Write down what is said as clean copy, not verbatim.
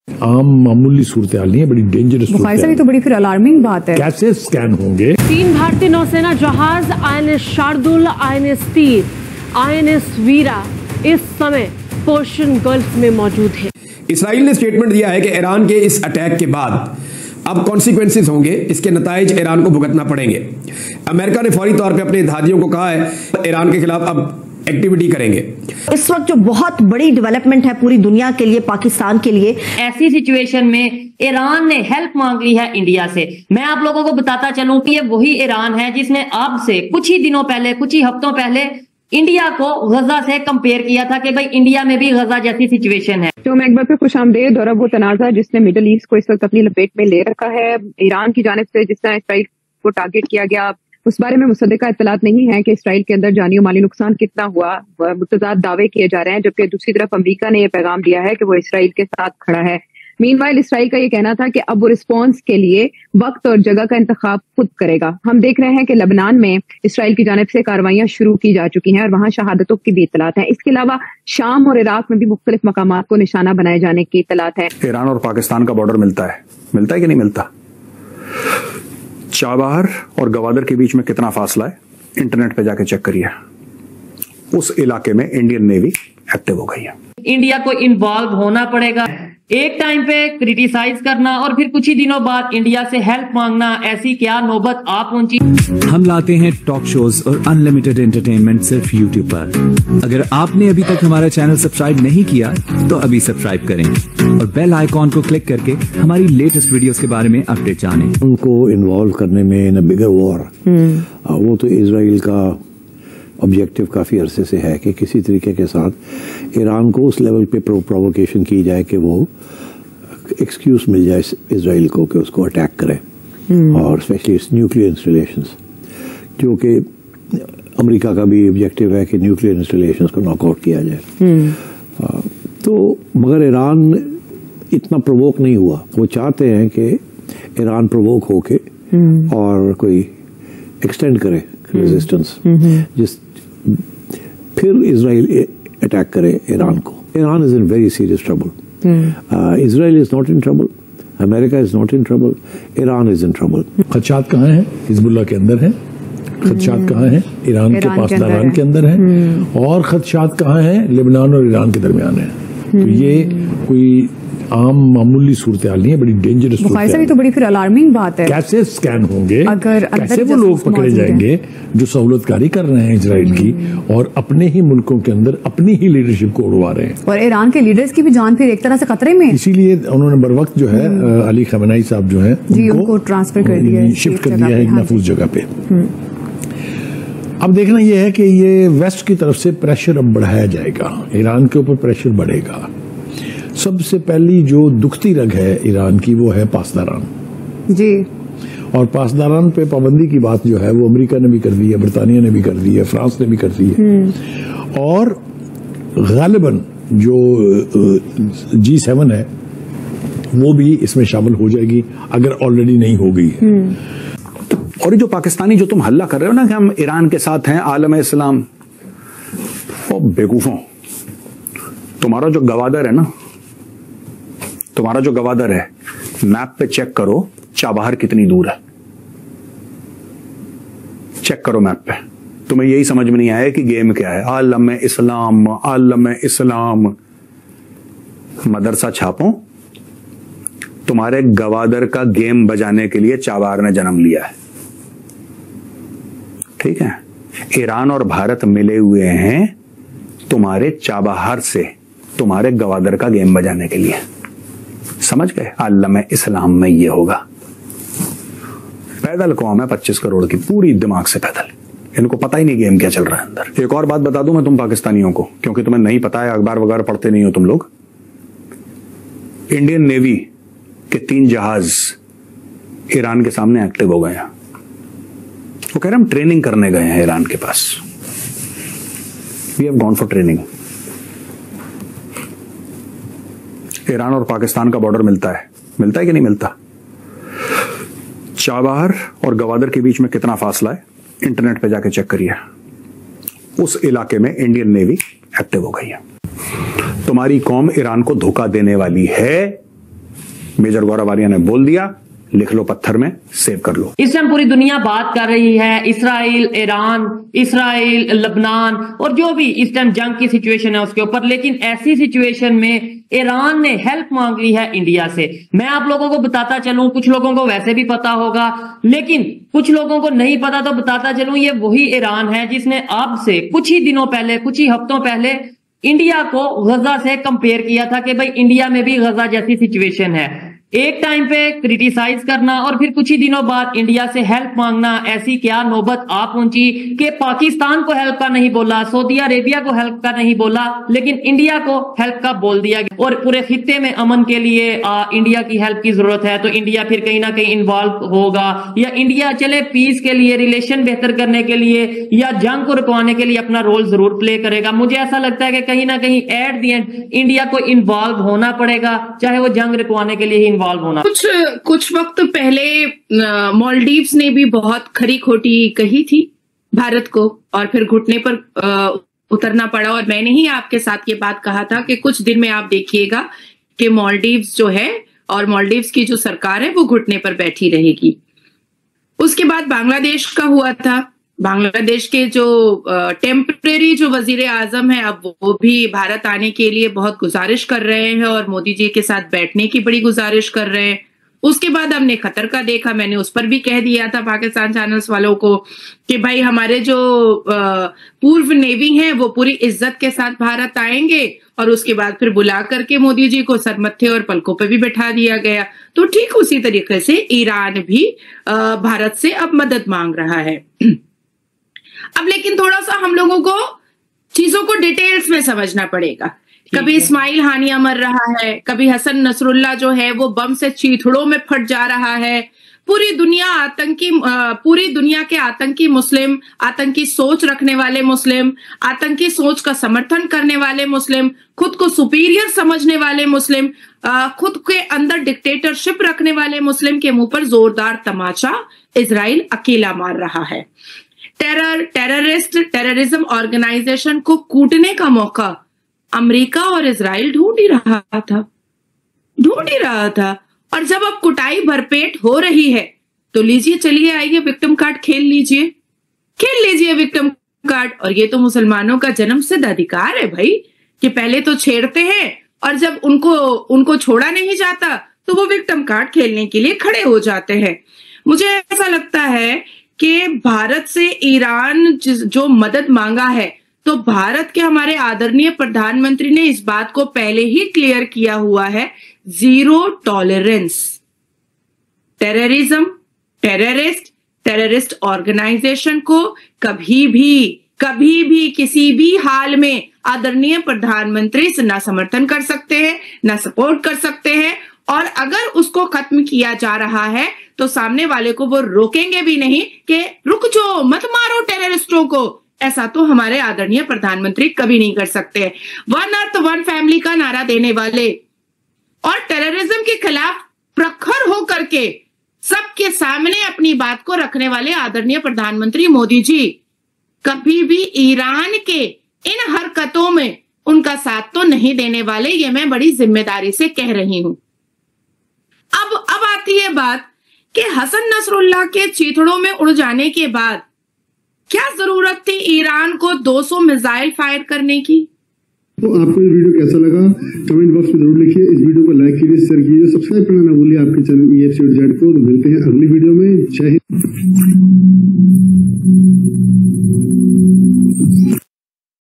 आम मामूली सूरत हाल नहीं है, बड़ी डेंजरस सूरत हाल। तो बड़ी फिर अलार्मिंग बात है। कैसे स्कैन होंगे? 3 भारतीय नौसेना जहाज INS शार्दुल, INS तीर, INS वीरा इस समय पर्शियन गल्फ में मौजूद है। इसराइल ने स्टेटमेंट दिया है कि ईरान के इस अटैक के बाद अब कॉन्सिक्वेंसेस होंगे, इसके नताइज ईरान को भुगतना पड़ेंगे। अमेरिका ने फौरी तौर पे अपने इत्तेहादियों को कहा है ईरान के खिलाफ अब एक्टिविटी करेंगे। इस वक्त जो बहुत बड़ी डेवलपमेंट है पूरी दुनिया के लिए, पाकिस्तान के लिए, ऐसी सिचुएशन में ईरान ने हेल्प मांग ली है इंडिया से। मैं आप लोगों को बताता चलूं कि ये वही ईरान है जिसने अब से कुछ ही दिनों पहले, कुछ ही हफ्तों पहले इंडिया को गजा से कंपेयर किया था कि भाई इंडिया में भी गजा जैसी सिचुएशन है। तो मैं एक बार फिर खुशामदीद। और अब वो तनाजा जिसने मिडिल ईस्ट को इस वक्त अपनी लपेट में ले रखा है, ईरान की जानिब से जिस तरह इसराइल को टारगेट किया गया, उस बारे में मुसद्दका इत्तलात नहीं है कि इसराइल के अंदर जानी और माली नुकसान कितना हुआ। मुतज़ाद दावे किए जा रहे हैं, जबकि दूसरी तरफ अमेरिका ने यह पैगाम दिया है कि वो इसराइल के साथ खड़ा है। मीनवाइल इसराइल का ये कहना था कि अब वो रिस्पॉन्स के लिए वक्त और जगह का इंतखाब खुद करेगा। हम देख रहे हैं कि लेबनान में इसराइल की जानिब से कार्रवाइयां शुरू की जा चुकी हैं और वहां शहादतों की भी इत्तलात है। इसके अलावा शाम और इराक में भी मुख्तलिफ मकामात को निशाना बनाए जाने की इत्तलात है। ईरान और पाकिस्तान का बॉर्डर मिलता है कि नहीं मिलता? चाबहार और गवादर के बीच में कितना फासला है, इंटरनेट पे जाके चेक करिए। उस इलाके में इंडियन नेवी एक्टिव हो गई है। इंडिया को इन्वॉल्व होना पड़ेगा, एक टाइम पे क्रिटिसाइज करना और फिर कुछ ही दिनों बाद इंडिया से हेल्प मांगना, ऐसी क्या नौबत आ पहुंची। हम लाते हैं टॉक शोज और अनलिमिटेड एंटरटेनमेंट सिर्फ YouTube पर। अगर आपने अभी तक हमारा चैनल सब्सक्राइब नहीं किया तो अभी सब्सक्राइब करें और बेल आइकॉन को क्लिक करके हमारी लेटेस्ट वीडियोस के बारे में अपडेट जानें। उनको इन्वॉल्व करने में इन अ बिगर वॉर, वो तो इजराइल का ऑब्जेक्टिव काफी अरसे से है कि किसी तरीके के साथ ईरान को उस लेवल पे प्रोवोकेशन की जाए कि वो एक्सक्यूज मिल जाए इजराइल को कि उसको अटैक करे, और स्पेशली न्यूक्लियर इंस्टॉलेशंस, जो कि अमेरिका का भी ऑब्जेक्टिव है कि न्यूक्लियर इंस्टॉलेशंस को नॉकआउट किया जाए। तो मगर ईरान इतना प्रोवोक नहीं हुआ। वो चाहते हैं कि ईरान प्रोवोक होके और कोई एक्सटेंड करे रेजिस्टेंस, फिर इजराइल अटैक करे ईरान को। Iran is in very serious trouble. Israel is not in trouble, America is not in trouble, Iran is in trouble. खदशात कहाँ हैं? हिजबुल्लाह के अंदर है। खदशात कहाँ हैं? ईरान के पासदारान के अंदर है। और खदशात कहाँ हैं? लेबनान और ईरान के दरमियान है। तो ये कोई आम मामूली सूरत हाल नहीं है, बड़ी डेंजरस सूरत हाल है। तो बड़ी फिर अलार्मिंग बात है। कैसे स्कैन होंगे, अगर कैसे वो लोग पकड़े जाएंगे जो सहूलतकारी कर रहे हैं इजराइल की और अपने ही मुल्कों के अंदर अपनी ही लीडरशिप को उड़वा रहे हैं। और ईरान के लीडर्स की भी जान फिर एक तरह से खतरे में। इसीलिए उन्होंने बर वक्त जो है अली खमेनी साहब जो है उनको ट्रांसफर कर दिया है, शिफ्ट कर दिया है एक महफूज जगह पे। अब देखना यह है कि ये वेस्ट की तरफ से प्रेशर अब बढ़ाया जाएगा, ईरान के ऊपर प्रेशर बढ़ेगा। सबसे पहली जो दुखती रग है ईरान की वो है पासदारान जी, और पासदारान पे पाबंदी की बात जो है वो अमेरिका ने भी कर दी है, बरतानिया ने भी कर दी है, फ्रांस ने भी कर दी है। और गालिबन जो G7 है वो भी इसमें शामिल हो जाएगी अगर ऑलरेडी नहीं हो गई है। और ये जो पाकिस्तानी जो तुम हल्ला कर रहे हो ना कि हम ईरान के साथ हैं, आलम इस्लाम, वो बेवकूफों, तुम्हारा जो गवादर है ना, तुम्हारा जो गवादर है, मैप पे चेक करो चाबहार कितनी दूर है। चेक करो मैप पे। तुम्हें यही समझ में नहीं आया कि गेम क्या है? आलम इस्लाम, आलम इस्लाम। मदरसा छापो, तुम्हारे गवादर का गेम बजाने के लिए चाबहार ने जन्म लिया है। ठीक है, ईरान और भारत मिले हुए हैं तुम्हारे चाबहार से, तुम्हारे गवादर का गेम बजाने के लिए। समझ गए? आलम इस्लाम में ये होगा। पैदल कौम है 25 करोड़ की, पूरी दिमाग से पैदल। इनको पता ही नहीं गेम क्या चल रहा है अंदर। एक और बात बता दूं मैं तुम पाकिस्तानियों को, क्योंकि तुम्हें नहीं पता है, अखबार वगैरह पढ़ते नहीं हो तुम लोग। इंडियन नेवी के 3 जहाज ईरान के सामने एक्टिव हो गए हैं। वो कह रहे हम ट्रेनिंग करने गए हैं ईरान के पास। We have gone for training. Iran और पाकिस्तान का बॉर्डर मिलता है कि नहीं मिलता? चाबहार और गवादर के बीच में कितना फासला है, इंटरनेट पे जाके चेक करिए। उस इलाके में इंडियन नेवी एक्टिव हो गई है। तुम्हारी कौम ईरान को धोखा देने वाली है मेजर गौरव आर्या ने बोल दिया, लिख लो पत्थर में, सेव कर लो। इस टाइम पूरी दुनिया बात कर रही है इस्राइल ईरान, इस्राइल लबनान और जो भी इस टाइम जंग की सिचुएशन है उसके ऊपर, लेकिन ऐसी सिचुएशन में ईरान ने हेल्प मांग ली है इंडिया से। मैं आप लोगों को बताता चलूं, कुछ लोगों को वैसे भी पता होगा लेकिन कुछ लोगों को नहीं पता, तो बताता चलूं, ये वही ईरान है जिसने अब से कुछ ही दिनों पहले, कुछ ही हफ्तों पहले इंडिया को गजा से कंपेयर किया था कि भाई इंडिया में भी गजा जैसी सिचुएशन है। एक टाइम पे क्रिटिसाइज करना और फिर कुछ ही दिनों बाद इंडिया से हेल्प मांगना, ऐसी क्या नौबत आ पहुंची कि पाकिस्तान को हेल्प का नहीं बोला, सऊदी अरेबिया को हेल्प का नहीं बोला, लेकिन इंडिया को हेल्प का बोल दिया गया। और पूरे खित्ते में अमन के लिए इंडिया की हेल्प की जरूरत है, तो इंडिया फिर कहीं ना कहीं इन्वॉल्व होगा, या इंडिया चले पीस के लिए, रिलेशन बेहतर करने के लिए या जंग को रुकवाने के लिए अपना रोल जरूर प्ले करेगा। मुझे ऐसा लगता है कि कहीं ना कहीं एट द एंड इंडिया को इन्वॉल्व होना पड़ेगा, चाहे वो जंग रुकवाने के लिए ही इन्वॉल्व होना। कुछ वक्त पहले मालदीव्स ने भी बहुत खरी खोटी कही थी भारत को और फिर घुटने पर उतरना पड़ा, और मैंने ही आपके साथ ये बात कहा था कि कुछ दिन में आप देखिएगा कि मालदीव्स जो है और मालदीव्स की जो सरकार है वो घुटने पर बैठी रहेगी। उसके बाद बांग्लादेश का हुआ था, बांग्लादेश के जो टेम्परेरी जो वजीर आजम है अब वो भी भारत आने के लिए बहुत गुजारिश कर रहे हैं और मोदी जी के साथ बैठने की बड़ी गुजारिश कर रहे हैं। उसके बाद हमने खतर का देखा, मैंने उस पर भी कह दिया था पाकिस्तान चैनल्स वालों को कि भाई हमारे जो पूर्व नेवी हैं वो पूरी इज्जत के साथ भारत आएंगे, और उसके बाद फिर बुला करके मोदी जी को सरमत्थे और पलकों पे भी बैठा दिया गया। तो ठीक उसी तरीके से ईरान भी भारत से अब मदद मांग रहा है। अब लेकिन थोड़ा सा हम लोगों को चीजों को डिटेल्स में समझना पड़ेगा। कभी इस्माइल हानिया मर रहा है, कभी हसन नसरुल्ला जो है वो बम से चीथड़ों में फट जा रहा है। पूरी दुनिया के आतंकी मुस्लिम, आतंकी सोच रखने वाले मुस्लिम, आतंकी सोच का समर्थन करने वाले मुस्लिम, खुद को सुपीरियर समझने वाले मुस्लिम, खुद के अंदर डिक्टेटरशिप रखने वाले मुस्लिम के मुंह पर जोरदार तमाचा इजराइल अकेला मार रहा है। टेररिज्म ऑर्गेनाइजेशन को कूटने का मौका अमेरिका और इजराइल ढूंढ ही रहा था। और जब अब कुटाई भरपेट हो रही है तो लीजिए, चलिए आइए विक्टिम कार्ड खेल लीजिए विक्टिम कार्ड। और ये तो मुसलमानों का जन्मसिद्ध अधिकार है भाई कि पहले तो छेड़ते हैं और जब उनको छोड़ा नहीं जाता तो वो विक्टिम कार्ड खेलने के लिए खड़े हो जाते हैं। मुझे ऐसा लगता है कि भारत से ईरान जो मदद मांगा है, तो भारत के हमारे आदरणीय प्रधानमंत्री ने इस बात को पहले ही क्लियर किया हुआ है, जीरो टॉलरेंस। टेररिस्ट ऑर्गेनाइजेशन को कभी भी किसी भी हाल में आदरणीय प्रधानमंत्री से ना समर्थन कर सकते हैं, ना सपोर्ट कर सकते हैं, और अगर उसको खत्म किया जा रहा है तो सामने वाले को वो रोकेंगे भी नहीं कि रुक जाओ, मत मारो टेररिस्टों को। ऐसा तो हमारे आदरणीय प्रधानमंत्री कभी नहीं कर सकते। वन अर्थ वन फैमिली का नारा देने वाले और टेररिज्म के खिलाफ प्रखर होकर के सबके सामने अपनी बात को रखने वाले आदरणीय प्रधानमंत्री मोदी जी कभी भी ईरान के इन हरकतों में उनका साथ तो नहीं देने वाले। ये मैं बड़ी जिम्मेदारी से कह रही हूं। अब आती है बात कि हसन नसरुल्लाह के चीथड़ों में उड़ जाने के बाद क्या जरूरत थी ईरान को 200 मिसाइल फायर करने की। तो आपको ये वीडियो कैसा लगा कमेंट बॉक्स में जरूर लिखिए। इस वीडियो को लाइक कीजिए, शेयर कीजिए, सब्सक्राइब करना ना भूलिए आपके चैनल EFC को। तो मिलते हैं अगली वीडियो में। जय हिंद।